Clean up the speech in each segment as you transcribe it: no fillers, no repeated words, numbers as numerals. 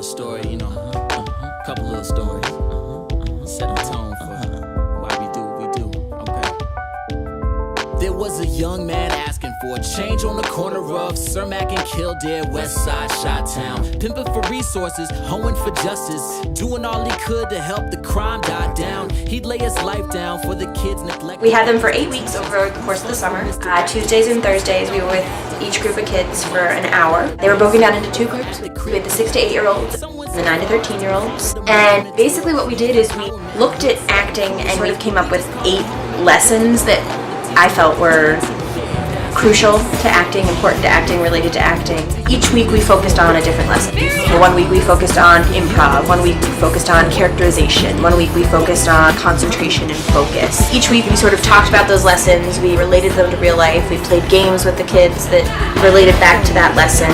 story, you know, couple little stories. Set the tone for why we do what we do, okay? There was a young man asking for a change on the corner of Cermak and Kildare, West Side, Chi-Town. Pimping for resources, hoeing for justice, doing all he could to help the crime die down. He'd lay his life doon for the kids neglected. We had them for 8 weeks over the course of the summer. Tuesdays and Thursdays we were with each group of kids for an hour. They were broken down into 2 groups. We had the 6 to 8-year-olds and the 9 to 13-year-olds. And basically what we did is we looked at acting and sort of came up with 8 lessons that I felt were crucial to acting, important to acting, related to acting. Each week we focused on a different lesson. One week we focused on improv, one week we focused on characterization, one week we focused on concentration and focus. Each week we sort of talked about those lessons, we related them to real life, we played games with the kids that related back to that lesson.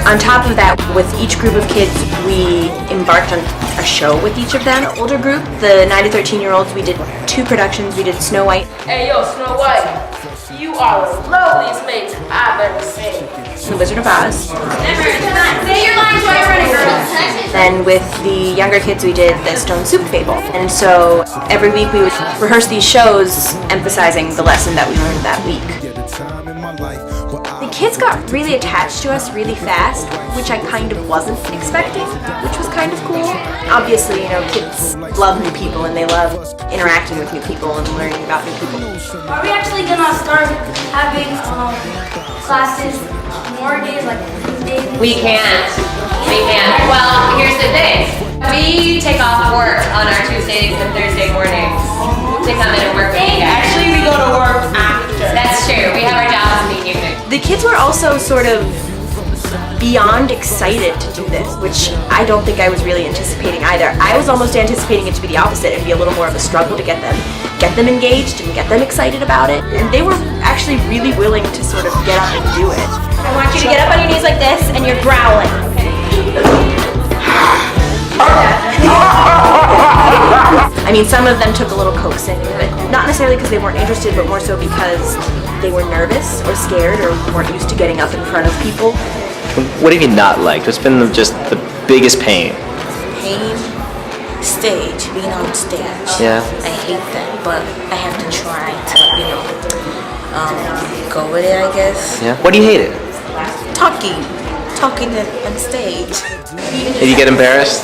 On top of that, with each group of kids, we embarked on a show with each of them. The older group, the 9 to 13-year-olds, we did 2 productions. We did Snow White. Hey yo, Snow White, you are the loveliest maid I've ever seen. The Wizard of Oz. Say your lines while you're running, girl. Then with the younger kids, we did the Stone Soup Fable. And so every week we would rehearse these shows, emphasizing the lesson that we learned that week. The kids got really attached to us really fast, which I kind of wasn't expecting, which was kind of cool. Obviously, you know, kids love new people and they love interacting with new people and learning about new people. Are we actually gonna start having classes more days, like days? We can't. Well, here's the thing. We take off work on our Tuesdays and Thursday mornings to come in and work with you guys. Actually, we go to work after. That's true. We have our jobs in the evening. The kids were also sort of beyond excited to do this, which I don't think I was really anticipating either. I was almost anticipating it to be the opposite. It'd be a little more of a struggle to get them engaged and get them excited about it. And they were actually really willing to sort of get up and do it. I want you to get up on your knees like this and you're growling, okay? I mean, some of them took a little coaxing, but not necessarily because they weren't interested, but more so because they were nervous or scared or weren't used to getting up in front of people. What have you not liked? What's been just the biggest pain? Pain? Stage, being on stage. Yeah. I hate that, but I have to try to, go with it, I guess. Yeah. What do you hate it? Talking on stage. Did you get embarrassed?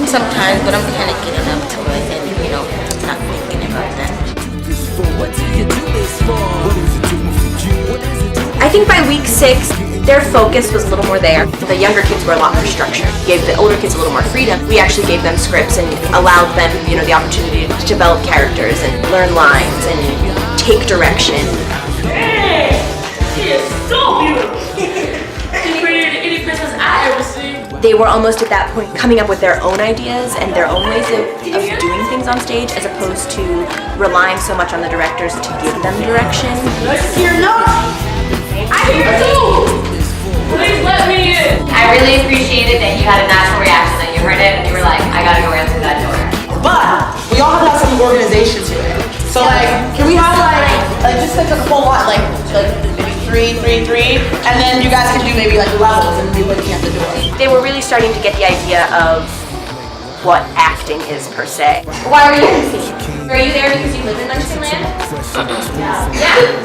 Sometimes, but I'm kind of getting up to it and, not thinking about that. I think by week 6, their focus was a little more there. The younger kids were a lot more structured. We gave the older kids a little more freedom. We actually gave them scripts and allowed them, the opportunity to develop characters and learn lines and take direction. Hey, she is so beautiful. She's prettier than any princess I ever seen. They were almost at that point coming up with their own ideas and their own ways of doing things on stage, as opposed to relying so much on the directors to give them direction. Let's hear notes. I hear too. Please let me in. I really appreciated that you had a natural reaction, that you heard it and you were like, I gotta go answer that door. But we all have to have some organization to it. So can we have just a whole lot, like maybe 3, and then you guys can do maybe levels and be looking at the door. They were really starting to get the idea of what acting is per se. Why were you in the scene? Are you there because you live in Munchkin Land? Yeah, so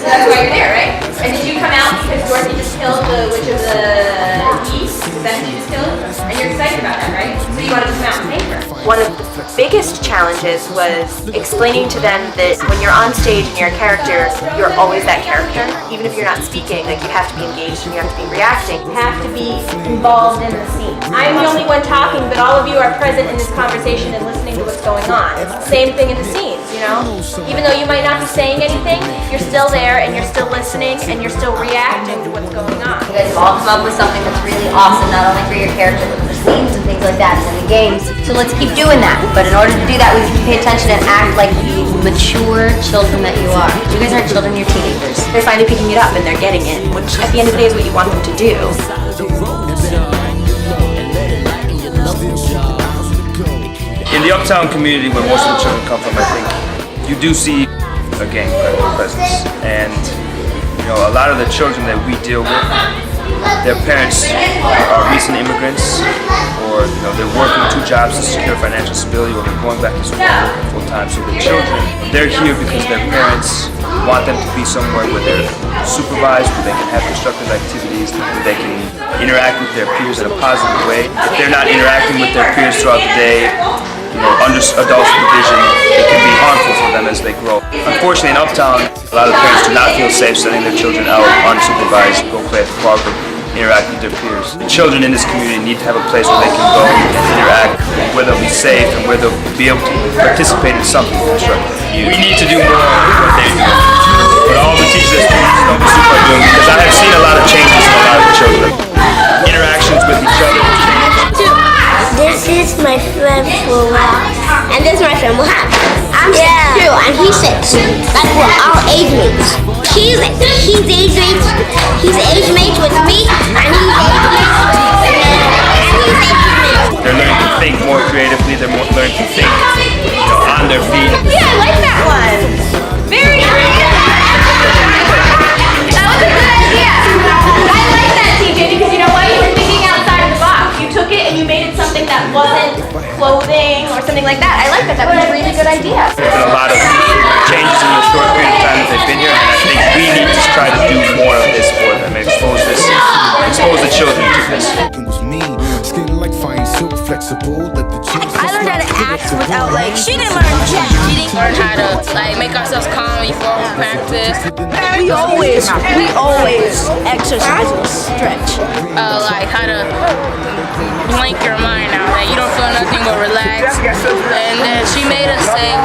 that's why you're there, right? And did you come out because Dorothy just killed the Witch of the East? Is that who you just killed? And you're excited about that, right? So you wanted to come out and thank her. One of the biggest challenges was explaining to them that when you're on stage and you're a character, you're always that character. Even if you're not speaking, you have to be engaged and you have to be reacting. You have to be involved in the scene. I'm the only one talking, but all of you are present in this conversation and listening to what's going on. It's the same thing in the scenes, Even though you might not be saying anything, you're still there and you're still listening and you're still reacting to what's going on. You guys have all come up with something that's really awesome, not only for your character, but for the scenes and things like that and the games. So let's keep doing that. But in order to do that, we have to pay attention and act like the mature children that you are. You guys aren't children, you're teenagers. They're finally picking it up and they're getting it, which at the end of the day is what you want them to do. In the Uptown community, where most of the children come from, I think you do see a gang presence, and a lot of the children that we deal with their parents are recent immigrants, or they're working 2 jobs to secure financial stability, or they're going back to school full time. So the children, they're here because their parents want them to be somewhere where they're supervised, where they can have constructive activities, where they can interact with their peers in a positive way. If they're not interacting with their peers throughout the day, under adult supervision, it can be harmful for them as they grow. Unfortunately, in Uptown, a lot of parents do not feel safe sending their children out unsupervised to go play at the park or interact with their peers. The children in this community need to have a place where they can go and interact, where they'll be safe and where they'll be able to participate in something constructive. We need to do more than what they're doing. But all the teachers and students don't super are doing, because I have seen a lot of changes in a lot of the children. Interactions with each other. This is my friend Flora. And this is my friend Mohammed. I'm 6'2" and he's 6. Like we're all age mates. He's age mates. He's age mates with me, and he's age mates. They're learning to think more creatively. They're learning to think, on their feet. Yeah, I like that one. Very creative. That was a good idea. I like that, TJ, because you know what? You were thinking outside of the box. You took it and you made it something that wasn't clothing or something like that. I like that. That was a really good idea. There's been a lot of changes in the short period of time that they've been here, and I think we need to try to do more of this for them and expose the children to this. I learned how to act without she didn't learn jack. We didn't learn how to make ourselves calm before we practice. We always exercise and stretch. Like how to blank your mind out, that you don't feel nothing but relax. And then she made us say,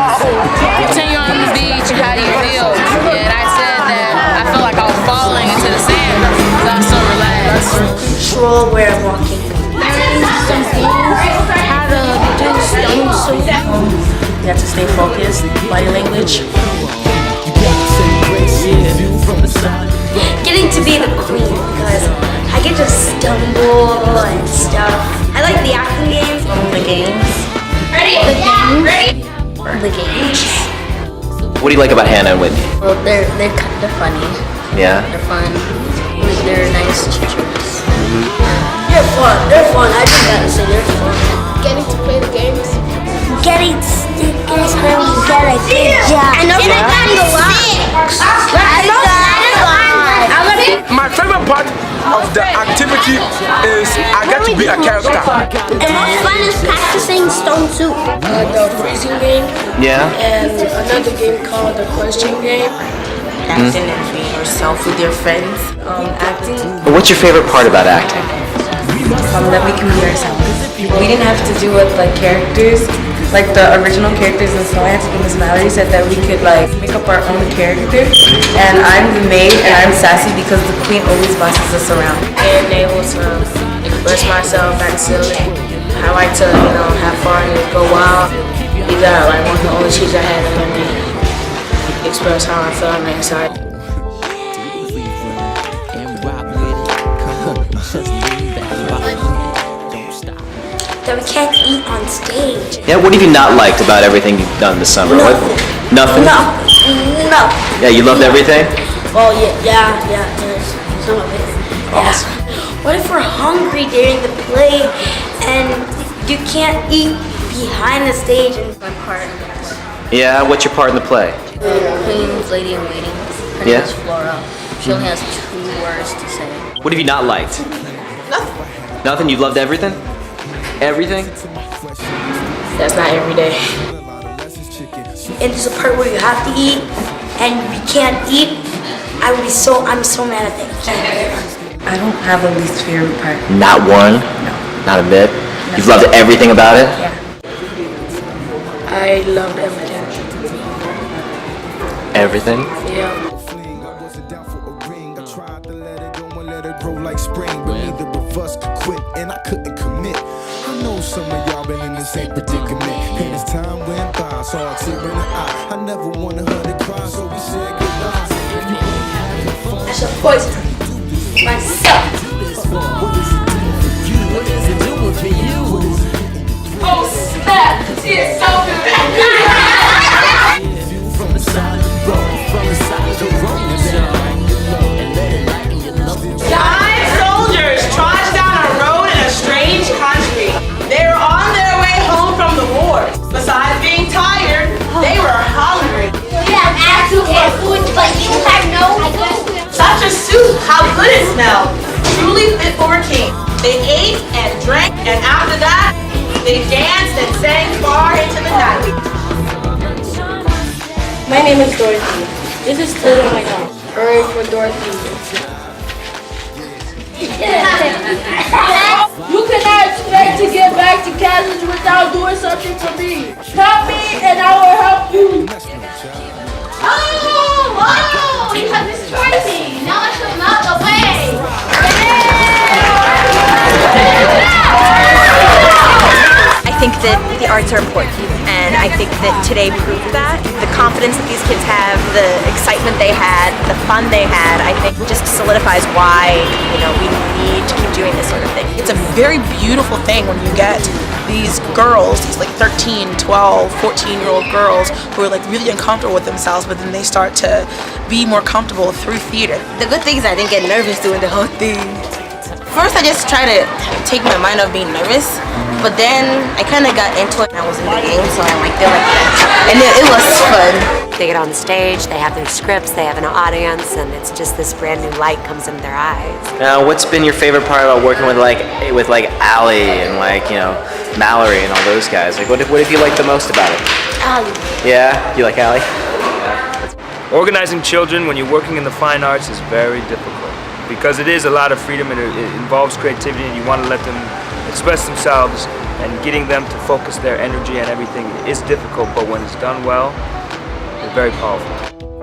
pretend you're on the beach, how do you feel? And I said that I felt like I was falling into the sand, so I was so relaxed. Control where I'm walking. How to do stone soup. You have to stay focused, body language. Getting to be the queen because I get to stumble and stuff. I like the acting games. The games. Ready? The games. Ready? The games. What do you like about Hannah and Whitney? Well, they're funny. Yeah? They're fun. They're nice teachers. They're fun. I just gotta say they're fun. Getting to play the games. Getting stickers when we get a good job. And I got the sticks. My favorite part of the activity is I get to be a character. And most fun is practicing stone soup. The freezing game. Yeah? And another game called the question game. Acting and being yourself with your friends. Acting. What's your favorite part about acting? That we can be ourselves. We didn't have to do with characters, like the original characters in Snow Ants. Miss Mallory said that we could make up our own character. And I'm the maid, and I'm sassy because the queen always bosses us around. And able to express myself and I like to, have fun and go wild. Either one of the only teachers I had to let me express how I feel on the inside. That we can't eat on stage. Yeah, what have you not liked about everything you've done this summer? Nothing? No. Yeah, you loved everything? Well, yeah, some of it. Awesome. What if we're hungry during the play and you can't eat behind the stage? My part. Yeah, what's your part in the play? The Queen's Lady in Waiting. Her name is Flora. She only has 2 words to say. What have you not liked? Nothing. Nothing? You loved everything? Everything? That's not every day. And there's a part where you have to eat and we can't eat. I'm so mad at that. I don't have a least favorite part. Not one? No. Not a bit? No. You've loved everything about it? Yeah. I loved everything. Everything? Yeah. Like spring, but neither of us could quit, and I couldn't commit. I know some of y'all been in the same predicament, and as time went by, I saw a tear in her eye. I never wanted her to cry, so we said goodbye. I shall poison myself. What does it do for you? Oh snap! She is so good. From the side of the road, from the side of the road, and let it lighten your load. I'm so My name is Dorothy. This is Tilda, my dog. Hooray for Dorothy. You cannot expect to get back to Kansas without doing something for me. Help me and I will help you. Oh, you have destroyed me. Now I shall melt away. I think that the arts are important, and I think that today proved that. The confidence that these kids have, the excitement they had, the fun they had, I think just solidifies why, we need to keep doing this sort of thing. It's a very beautiful thing when you get these girls, these like 13, 12, 14-year-old girls who are like really uncomfortable with themselves, but then they start to be more comfortable through theater. The good thing is I didn't get nervous doing the whole thing. First, I just tried to take my mind off being nervous, but then I kind of got into it. I was in the game, so I liked it like that. And it was fun. They get on stage, they have their scripts, they have an audience, and it's just this brand new light comes in their eyes. Now, what's been your favorite part about working with Allie and Mallory and all those guys? Like, what have you liked the most about it? Allie. Yeah, you like Allie? Organizing children when you're working in the fine arts is very difficult because it is a lot of freedom and it involves creativity, and you want to let them express themselves, and getting them to focus their energy and everything is difficult, but when it's done well, it's very powerful.